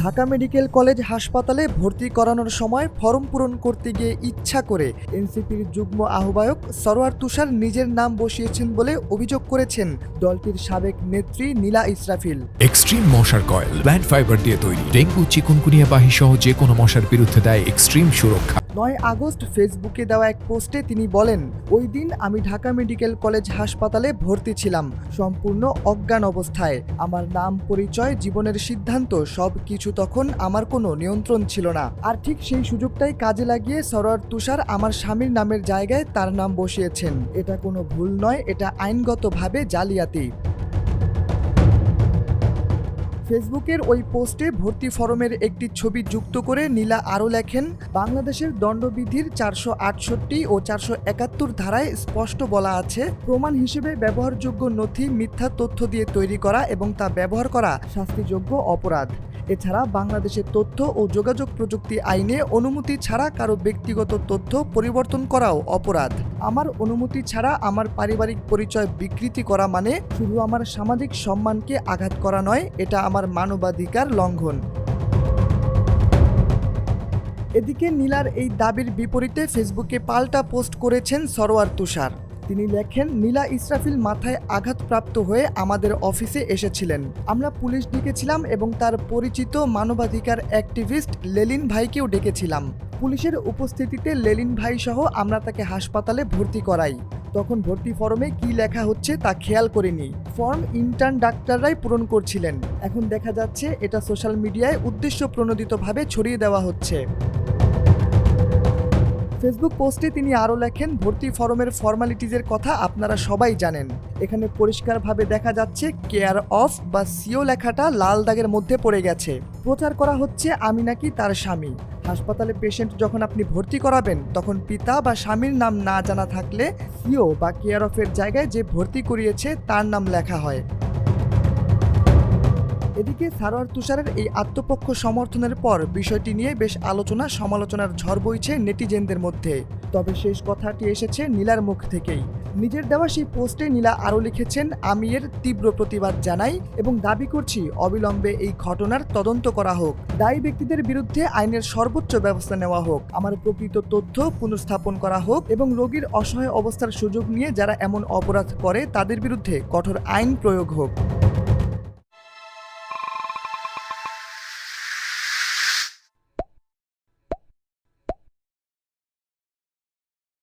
Dhaka medical college হাসপাতালে ভর্তি করানোর সময় ফরম পূরণ করতে গিয়ে ইচ্ছা করে এনসিপির যুগ্ম আহ্বায়ক সরোয়ার তুষার নিজের নাম বসিয়েছেন বলে অভিযোগ করেছেন দলটির সাবেক নেত্রী নীলা ইসরাফিল। এক্সট্রিম মশার কয়েল প্ল্যান্ট ফাইবার দিয়ে তৈরি, ডেঙ্গু চিকুনগুনিয়া বাহি সহ যে কোনো মশার বিরুদ্ধে দেয় এক্সট্রিম সুরক্ষা। 9 আগস্ট ফেসবুকে দেওয়া এক পোস্টে তিনি বলেন, ওই দিন আমি ঢাকা মেডিকেল কলেজ হাসপাতালে ভর্তি ছিলাম সম্পূর্ণ অজ্ঞান অবস্থায়। আমার নাম, পরিচয়, জীবনের সিদ্ধান্ত সব কিছু তখন আমার কোনো নিয়ন্ত্রণ ছিল না। আর ঠিক সেই সুযোগটাই কাজে লাগিয়ে সরোয়ার তুষার আমার স্বামীর নামের জায়গায় তার নাম বসিয়েছেন। এটা কোনো ভুল নয়, এটা আইনগতভাবে জালিয়াতি। ফেসবুকের ওই পোস্টে ভর্তি ফরমের একটি ছবি যুক্ত করে নীলা আরও লেখেন, বাংলাদেশের দণ্ডবিধির 468 ও 471 ধারায় স্পষ্ট বলা আছে, প্রমাণ হিসেবে ব্যবহারযোগ্য নথি মিথ্যা তথ্য দিয়ে তৈরি করা এবং তা ব্যবহার করা শাস্তিযোগ্য অপরাধ। এছাড়া বাংলাদেশের তথ্য ও যোগাযোগ প্রযুক্তি আইনে অনুমতি ছাড়া কারো ব্যক্তিগত তথ্য পরিবর্তন করাও অপরাধ। আমার অনুমতি ছাড়া আমার পারিবারিক পরিচয় বিকৃতি করা মানে শুধু আমার সামাজিক সম্মানকে আঘাত করা নয়, এটা আমার মানবাধিকার লঙ্ঘন। এদিকে নীলার এই দাবির বিপরীতে ফেসবুকে পাল্টা পোস্ট করেছেন সরোয়ার তুষার। তিনি লেখেন, নীলা ইসরাফিল মাথায় আঘাতপ্রাপ্ত হয়ে আমাদের অফিসে এসেছিলেন। আমরা পুলিশ ডেকেছিলাম এবং তার পরিচিত মানবাধিকার অ্যাক্টিভিস্ট লেলিন ভাইকেও ডেকেছিলাম। পুলিশের উপস্থিতিতে লেলিন ভাই সহ আমরা তাকে হাসপাতালে ভর্তি করাই। তখন ভর্তি ফর্মে কি লেখা হচ্ছে তা খেয়াল করিনি। ফর্ম ইন্টার্ন ডাক্তাররাই পূরণ করছিলেন। এখন দেখা যাচ্ছে এটা সোশ্যাল মিডিয়ায় উদ্দেশ্য প্রণোদিতভাবে ছড়িয়ে দেওয়া হচ্ছে। ফেসবুক পোস্টে তিনি আরও লেখেন, ভর্তি ফরমের ফর্মালিটিজের কথা আপনারা সবাই জানেন। এখানে পরিষ্কারভাবে দেখা যাচ্ছে কেয়ার অফ বা সিও লেখাটা লাল দাগের মধ্যে পড়ে গেছে। প্রচার করা হচ্ছে আমি নাকি তার স্বামী। হাসপাতালে পেশেন্ট যখন আপনি ভর্তি করাবেন তখন পিতা বা স্বামীর নাম না জানা থাকলে সিও বা কেয়ার অফের জায়গায় যে ভর্তি করিয়েছে তার নাম লেখা হয়। এদিকে সরোয়ার তুষারের এই আত্মপক্ষ সমর্থনের পর বিষয়টি নিয়ে বেশ আলোচনা সমালোচনার ঝড় বইছে নেটিজেনদের মধ্যে। তবে শেষ কথাটি এসেছে নীলার মুখ থেকেই। নিজের দেওয়া সেই পোস্টে নীলা আরও লিখেছেন, আমি এর তীব্র প্রতিবাদ জানাই এবং দাবি করছি অবিলম্বে এই ঘটনার তদন্ত করা হোক। দায়ী ব্যক্তিদের বিরুদ্ধে আইনের সর্বোচ্চ ব্যবস্থা নেওয়া হোক। আমার প্রকৃত তথ্য পুনঃস্থাপন করা হোক এবং রোগীর অসহায় অবস্থার সুযোগ নিয়ে যারা এমন অপরাধ করে তাদের বিরুদ্ধে কঠোর আইন প্রয়োগ হোক।